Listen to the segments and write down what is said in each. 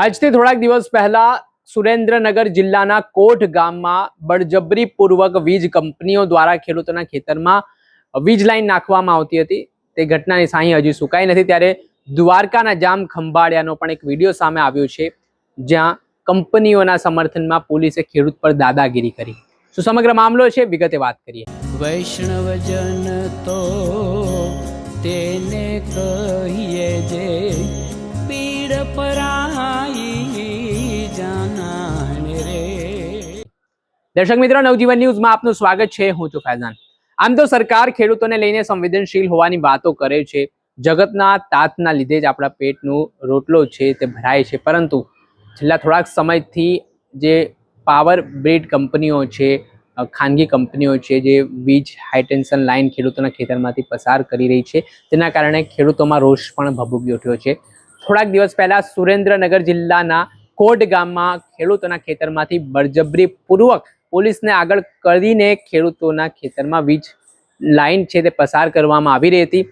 આજથી થોડાક દિવસ પહેલા સુરેન્દ્રનગર જિલ્લાના કોઠ ગામમાં બળજબરીપૂર્વક વીજ કંપનીઓ દ્વારા ખેડૂતોના ખેતરમાં વીજ લાઈન નાખવામાં આવતી હતી। તે ઘટનાની સાહી હજી સુકાઈ નથી, ત્યારે દ્વારકાના જામ ખંભાળિયાનો પણ એક વિડીયો સામે આવ્યો છે, જ્યાં કંપનીઓના સમર્થનમાં પોલીસે ખેડૂત પર દાદાગીરી કરી। શું સમગ્ર મામલો છે, વિગતે વાત કરીએ। વૈષ્ણવજન તો તેને કહીએ જે પીડ પરાઈ જાનાને રે। દર્શક મિત્રો, નવજીવન ન્યૂઝમાં આપનું સ્વાગત છે। હું છું ફૈઝાન। આમ તો સરકાર ખેડૂતોને લઈને સંવેદનશીલ હોવાની વાતો કરે છે। જગતના તાતના લીધે જ આપણા પેટનો રોટલો છે તે ભરાય છે, પરંતુ છેલ્લા થોડાક સમયથી જે પાવર ગ્રીડ કંપનીઓ છે, ખાનગી કંપનીઓ છે, જે વીજ હાઈટેન્શન લાઇન ખેડૂતોના ખેતરમાંથી પસાર કરી રહી છે, તેના કારણે ખેડૂતોમાં રોષ પણ ભભૂકી ઉઠ્યો છે। થોડાક દિવસ પહેલા સુરેન્દ્રનગર જિલ્લાના કોટ ગામમાં ખેડૂતોના ખેતરમાંથી બળજબરીપૂર્વક પોલીસને આગળ કરીને ખેડૂતોના ખેતરમાં વીજ લાઇન છે તે પસાર કરવામાં આવી રહી હતી,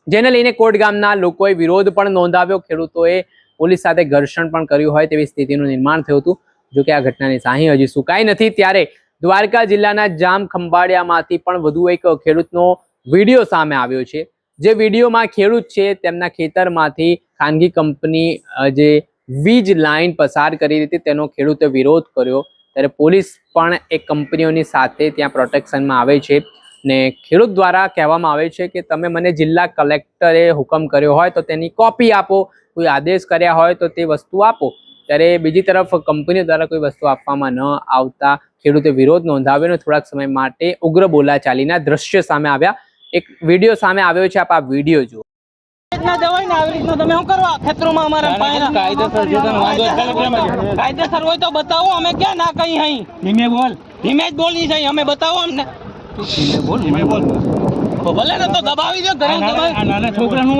જેને લઈને કોટ ગામના લોકોએ વિરોધ પણ નોંધાવ્યો। ખેડૂતોએ પોલીસ સાથે ઘર્ષણ પણ કર્યું હોય તેવી સ્થિતિનું નિર્માણ થયું હતું। જો કે આ ઘટનાની સાહી હજી સુકાઈ નથી, ત્યારે દ્વારકા જિલ્લાના જામ ખંભાળિયામાંથી પણ વધુ એક ખેડૂતનો વિડીયો સામે આવ્યો છે। જે વિડીયોમાં ખેડૂત છે તેમના ખેતરમાંથી ખાનગી કંપની જે વીજ લાઇન પસાર કરી હતી તેનો ખેડૂતે વિરોધ કર્યો, ત્યારે પોલીસ પણ એક કંપનીઓની સાથે ત્યાં પ્રોટેક્શનમાં આવે છે ને ખેડૂત દ્વારા કહેવામાં આવે છે કે તમે મને જિલ્લા કલેક્ટરે હુકમ કર્યો હોય તો તેની કોપી આપો, કોઈ આદેશ કર્યા હોય તો તે વસ્તુ આપો। ત્યારે બીજી તરફ કંપનીઓ દ્વારા કોઈ વસ્તુ આપવામાં ન આવતા ખેડૂતે વિરોધ નોંધાવ્યો અને થોડાક સમય માટે ઉગ્ર બોલાચાલીના દ્રશ્ય સામે આવ્યા। એક વિડીયો સામે આવ્યો છે, આપ આ વિડીયો જુઓ। કાયદેસર હોય તો બતાવો, અમે ક્યાં ના કઈ હઈ ધીમે જ બોલની છે, અમે બતાવો અમને ધીમે બોલ ભલે ને તો દબાવી દો, ગરમ દબાવી નાના છોકરાનું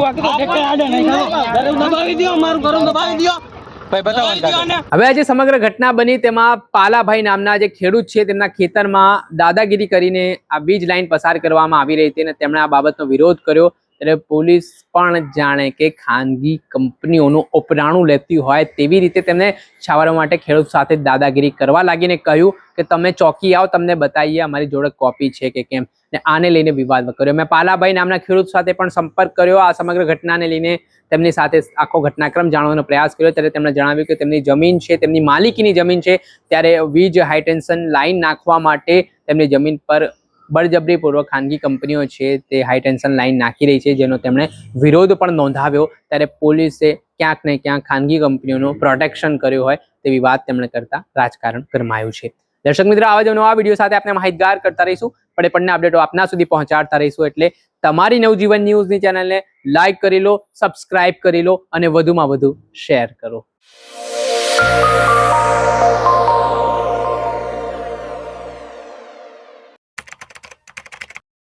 દબાવી દો, અમારું ગરમ દબાવી દો। હવે આજે સમગ્ર ઘટના બની તેમાં પાલાભાઈ નામના જે ખેડૂત છે તેમના ખેતરમાં દાદાગીરી કરીને આ વીજ લાઈન પસાર કરવામાં આવી રહી હતી અને તેમણે આ બાબતનો વિરોધ કર્યો। ત્યારે પોલીસ પણ જાણે કે ખાનગી કંપનીઓનું ઉપરાણું લેતી હોય તેવી રીતે તેમને છાવરવા માટે ખેડૂત સાથે દાદાગીરી કરવા લાગીને કહ્યું કે તમે ચોકી આવો, તમને બતાવીએ અમારી જોડે કોપી છે કે કેમ, ને આને લઈને વિવાદ કર્યો। મેં પાલાભાઈ નામના ખેડૂત સાથે પણ સંપર્ક કર્યો, આ સમગ્ર ઘટનાને લઈને તેમની સાથે આખો ઘટનાક્રમ જાણવાનો પ્રયાસ કર્યો। ત્યારે તેમણે જણાવ્યું કે તેમની જમીન છે, તેમની માલિકીની જમીન છે, ત્યારે વીજ હાઈટેન્શન લાઇન નાખવા માટે તેમની જમીન પર બળજબરીપૂર્વક ખાનગી કંપનીઓ છે તે હાઈટેન્શન લાઇન નાખી રહી છે, જેનો તેમણે વિરોધ પણ નોંધાવ્યો। ત્યારે પોલીસે ક્યાંક ને ક્યાંક ખાનગી કંપનીઓનું પ્રોટેક્શન કર્યું હોય તેવી વાત તેમણે કરતા રાજકારણ ગરમાયું છે। દર્શક મિત્રો, આવા જ નવા વિડીયો સાથે આપણે માહિતગાર કરતા રહીશું, પણ પણ અપડેટો આપના સુધી પહોંચાડતા રહીશું। એટલે તમારી નવજીવન ન્યૂઝની ચેનલને લાઈક કરી લો, સબસ્ક્રાઇબ કરી લો અને વધુમાં વધુ શેર કરો।